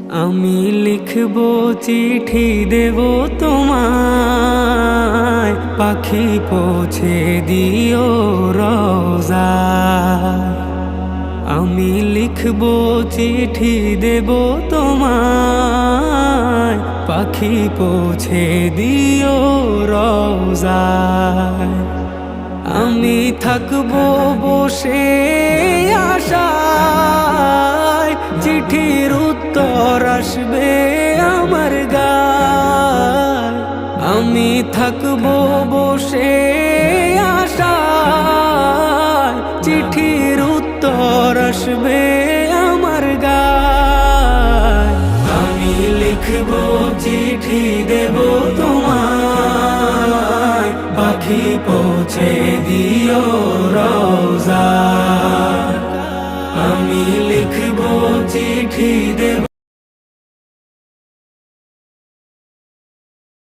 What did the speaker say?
আমি লিখবো চিঠি দেব তোমায়, পাখি পৌঁছে দিও রোজায়। আমি লিখবো চিঠি দেব তোমায়, পাখি পৌঁছে দিও রোজায়। আমি থাকবো বসে আশায়, চিঠির উত্তর আসবে আমার গায়। আমি থাকবো বসে আশায়, চিঠির উত্তর আসবে আমার গায়। আমি লিখবো চিঠি দেব তোমায়, পাখি পৌঁছে দিও রোজায়। আমি লিখবো চিঠি দেব